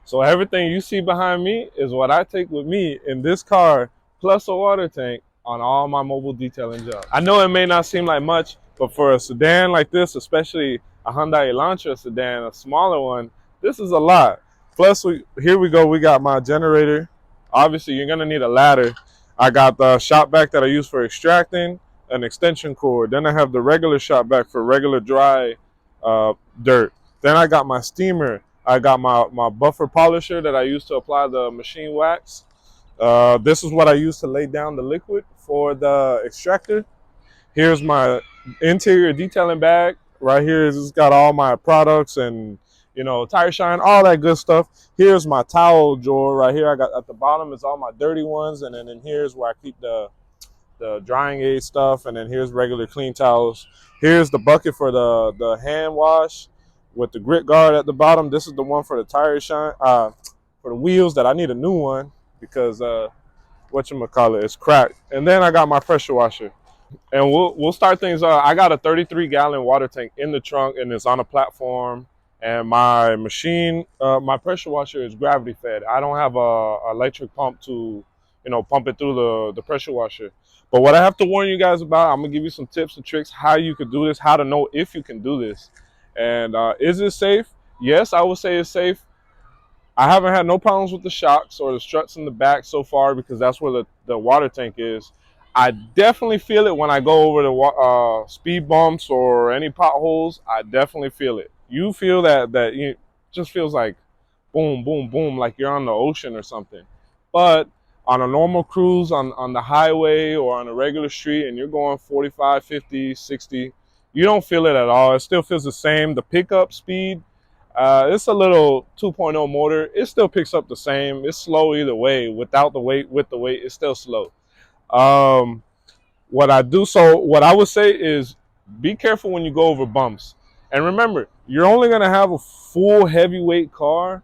So everything you see behind me is what I take with me in this car, plus a water tank on all my mobile detailing jobs. I know it may not seem like much, but for a sedan like this, especially a Hyundai Elantra sedan, a smaller one, this is a lot. Plus, here we go. We got my generator. Obviously, you're gonna need a ladder. I got the shop vac that I use for extracting, an extension cord. Then I have the regular shop vac for regular dry dirt. Then I got my steamer. I got my buffer polisher that I use to apply the machine wax. This is what I use to lay down the liquid for the extractor. Here's my interior detailing bag. Right here, it's got all my products and tire shine, all that good stuff. Here's my towel drawer right here. I got at the bottom is all my dirty ones, and then in here's where I keep the drying aid stuff, and then here's regular clean towels. Here's the bucket for the hand wash with the grit guard at the bottom. This is the one for the tire shine, for the wheels that I need a new one because whatchamacallit, it's cracked. And then I got my pressure washer. And we'll start things. I got a 33-gallon water tank in the trunk, and it's on a platform. And my machine, my pressure washer is gravity fed. I don't have a electric pump to, pump it through the pressure washer. But what I have to warn you guys about, I'm gonna give you some tips and tricks how you could do this, how to know if you can do this, and is it safe? Yes, I would say it's safe. I haven't had no problems with the shocks or the struts in the back so far because that's where the water tank is. I definitely feel it when I go over the speed bumps or any potholes. I definitely feel it. You feel that you just feels like boom, boom, boom, like you're on the ocean or something. But on a normal cruise on the highway or on a regular street and you're going 45, 50, 60, you don't feel it at all. It still feels the same. The pickup speed, it's a little 2.0 motor. It still picks up the same. It's slow either way. Without the weight, with the weight, it's still slow. Um, what I would say is be careful when you go over bumps. And remember, you're only going to have a full heavyweight car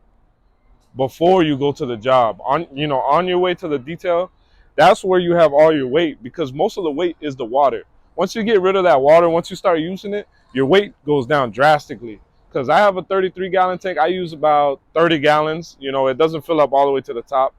before you go to the job. On your way to the detail, that's where you have all your weight because most of the weight is the water. Once you get rid of that water, once you start using it, your weight goes down drastically. Because I have a 33-gallon tank, I use about 30 gallons. It doesn't fill up all the way to the top.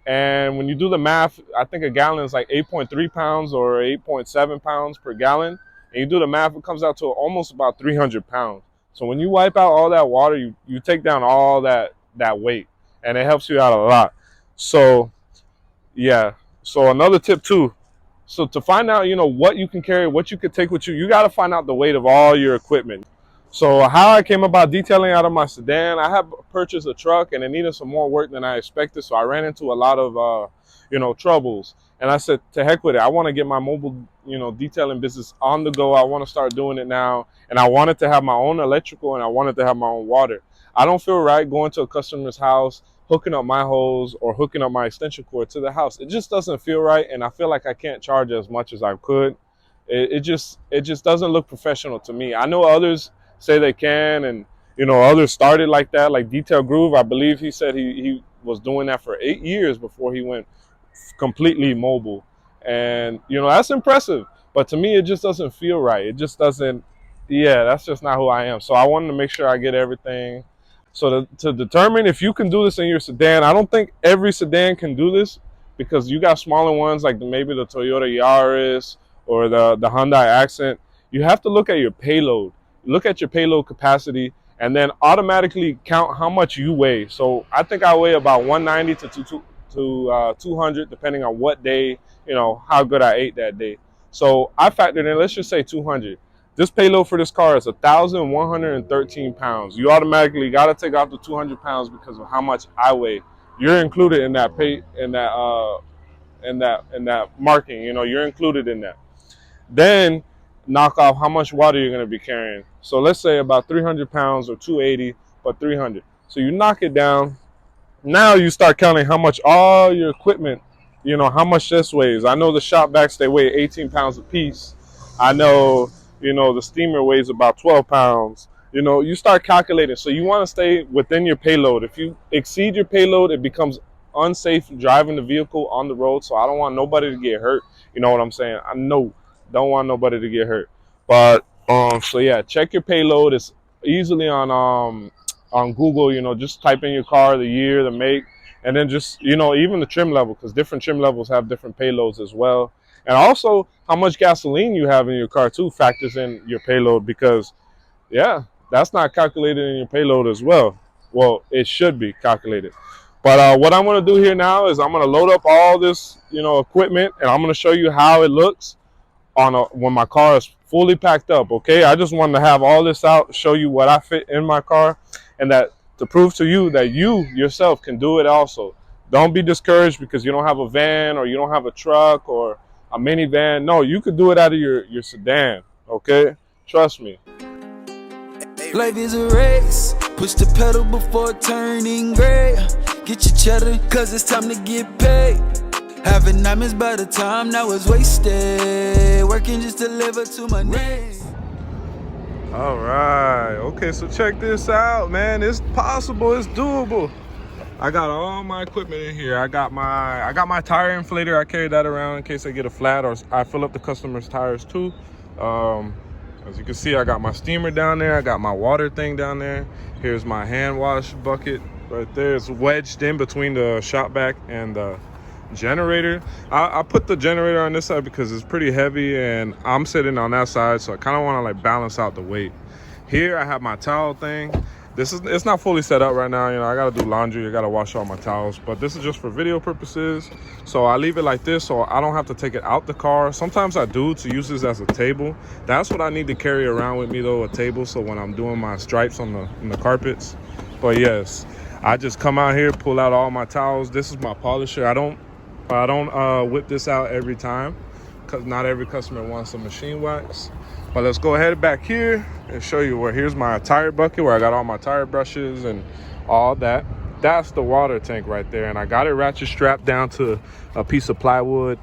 And when you do the math, I think a gallon is like 8.3 pounds or 8.7 pounds per gallon. And you do the math, it comes out to almost about 300 pounds. So when you wipe out all that water, you take down all that weight, and it helps you out a lot. So yeah. So another tip too. So to find out, what you can carry, what you could take with you, you got to find out the weight of all your equipment. So how I came about detailing out of my sedan, I have purchased a truck and it needed some more work than I expected. So I ran into a lot of, troubles. And I said, to heck with it. I want to get my mobile, detailing business on the go. I want to start doing it now. And I wanted to have my own electrical and I wanted to have my own water. I don't feel right going to a customer's house, hooking up my hose or hooking up my extension cord to the house. It just doesn't feel right. And I feel like I can't charge as much as I could. It just doesn't look professional to me. I know others say they can, and others started like that, like Detail Groove. I believe he said he was doing that for 8 years before he went completely mobile, and that's impressive. But to me, it just doesn't feel right. It just doesn't. Yeah, that's just not who I am. So I wanted to make sure I get everything. So to determine if you can do this in your sedan, I don't think every sedan can do this because you got smaller ones like maybe the Toyota Yaris or the Hyundai Accent. You have to look at your payload. Look at your payload capacity and then automatically count how much you weigh. So I think I weigh about 190 to 200 depending on what day, how good I ate that day. So I factored in, let's just say 200. This payload for this car is 1,113 pounds. You automatically got to take off the 200 pounds because of how much I weigh. You're included in that in that marking. You're included in that. Then knock off how much water you're going to be carrying. So let's say about 300 pounds or 280, but 300. So you knock it down. Now you start counting how much all your equipment, how much this weighs. I know the shop vacs, they weigh 18 pounds a piece. I know, the steamer weighs about 12 pounds. You start calculating. So you want to stay within your payload. If you exceed your payload, it becomes unsafe driving the vehicle on the road. So I don't want nobody to get hurt. You know what I'm saying? I know, don't want nobody to get hurt. But so yeah, check your payload. It's easily on on Google, just type in your car, the year, the make, and then just, even the trim level, because different trim levels have different payloads as well. And also how much gasoline you have in your car too factors in your payload, because yeah, that's not calculated in your payload as well. Well, it should be calculated. But what I'm going to do here now is I'm going to load up all this, equipment, and I'm going to show you how it looks when my car is fully packed up. Okay, I just wanted to have all this out, show you what I fit in my car, and that to prove to you that you yourself can do it also. Don't be discouraged because you don't have a van or you don't have a truck or a minivan. No, you could do it out of your sedan. Okay, trust me. Life is a race, push the pedal before turning gray. Get your cheddar, cause it's time to get paid. Having nightmares by the time now is wasted. Working just to live up to my name. All right, okay, so check this out, man. It's possible, it's doable. I got all my equipment in here. I got my tire inflator. I carry that around in case I get a flat, or I fill up the customer's tires too. As you can see, I got my steamer down there. I got my water thing down there. Here's my hand wash bucket right there. It's wedged in between the shop vac and the generator. I put the generator on this side because it's pretty heavy and I'm sitting on that side, so I kind of want to like balance out the weight. Here I have my towel thing. It's not fully set up right now. I gotta do laundry, I gotta wash all my towels, but this is just for video purposes. So I leave it like this so I don't have to take it out the car. Sometimes I do to use this as a table. That's what I need to carry around with me though, a table, so when I'm doing my stripes on the carpets. But yes, I just come out here, pull out all my towels. This is my polisher. I don't whip this out every time because not every customer wants a machine wax. But let's go ahead back here and show you here's my tire bucket where I got all my tire brushes and all that. That's the water tank right there. And I got it ratchet strapped down to a piece of plywood,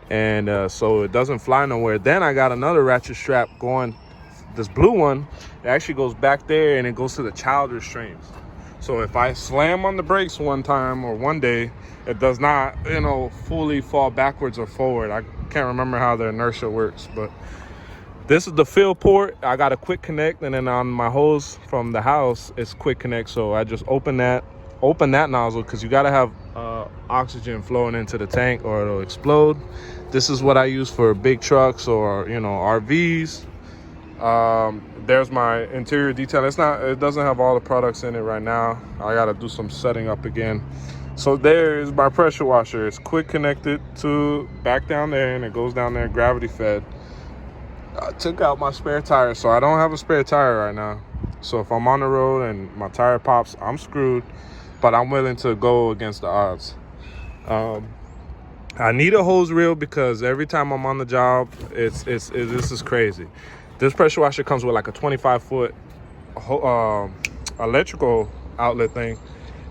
and so it doesn't fly nowhere. Then I got another ratchet strap going, this blue one, it actually goes back there and it goes to the child restraints. So if I slam on the brakes one time or one day, it does not, fully fall backwards or forward. I can't remember how the inertia works, but this is the fill port. I got a quick connect, and then on my hose from the house, it's quick connect. So I just open that nozzle because you got to have oxygen flowing into the tank or it'll explode. This is what I use for big trucks or, RVs. There's my interior detail. It doesn't have all the products in it right now. I got to do some setting up again. So there is my pressure washer. It's quick connected to back down there, and it goes down there gravity fed. I took out my spare tire, so I don't have a spare tire right now. So if I'm on the road and my tire pops, I'm screwed, but I'm willing to go against the odds. I need a hose reel because every time I'm on the job, this is crazy. This pressure washer comes with like a 25-foot electrical outlet thing,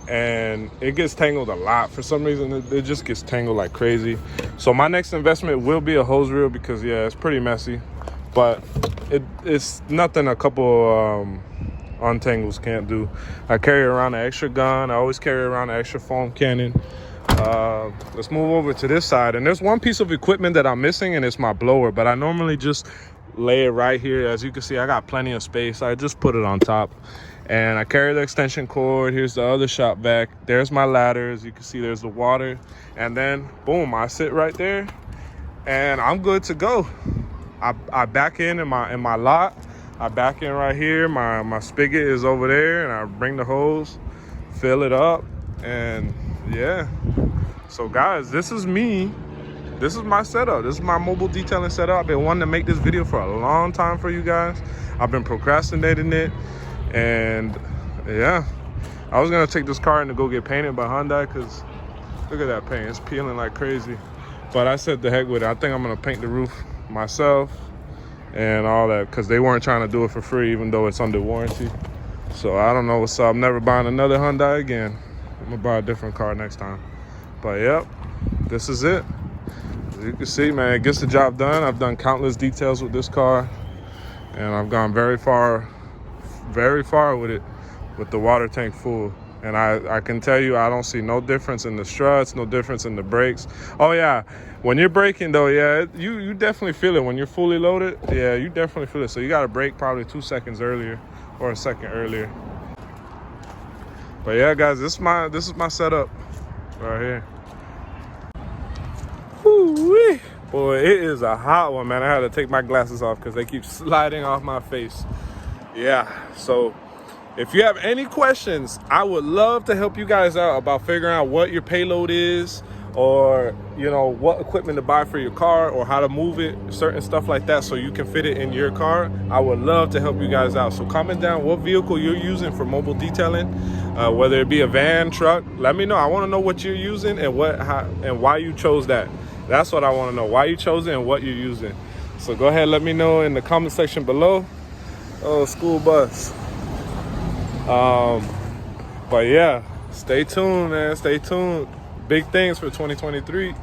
and it gets tangled a lot. For some reason, it just gets tangled like crazy. So my next investment will be a hose reel because, yeah, it's pretty messy. But it's nothing a couple untangles can't do. I carry around an extra gun. I always carry around an extra foam cannon. Let's move over to this side. And there's one piece of equipment that I'm missing, and it's my blower. But I normally just lay it right here. As you can see, I got plenty of space. I just put it on top. And I carry the extension cord. Here's the other shop vac. There's my ladder. As you can see, there's the water. And then, boom, I sit right there. And I'm good to go. I back in my lot. I back in right here. My spigot is over there, and I bring the hose, fill it up, and yeah. So guys, this is me. This is my setup. This is my mobile detailing setup. I've been wanting to make this video for a long time for you guys. I've been procrastinating it, and yeah, I was gonna take this car in to go get painted by Hyundai because look at that paint. It's peeling like crazy. But I said the heck with it. I think I'm gonna paint the roof myself and all that because they weren't trying to do it for free, even though it's under warranty. So I don't know what's up. I'm never buying another Hyundai again. I'm gonna buy a different car next time. But yep, this is it. As you can see, man, it gets the job done. I've done countless details with this car, and I've gone very far with it, with the water tank full. And I can tell you, I don't see no difference in the struts, no difference in the brakes. Oh yeah, when you're braking though, yeah, you definitely feel it. When you're fully loaded, yeah, you definitely feel it. So you gotta brake probably 2 seconds earlier or a second earlier. But yeah, guys, this is my setup right here. Woo-wee. Boy, it is a hot one, man. I had to take my glasses off because they keep sliding off my face. Yeah, so if you have any questions, I would love to help you guys out about figuring out what your payload is, or you know, what equipment to buy for your car, or how to move it, certain stuff like that, so you can fit it in your car. I would love to help you guys out. So comment down what vehicle you're using for mobile detailing, whether it be a van, truck. Let me know. I want to know what you're using and and why you chose that. That's what I want to know, why you chose it and what you're using. So go ahead, let me know in the comment section below. Oh, school bus. But yeah, stay tuned, man. Stay tuned. Big things for 2023.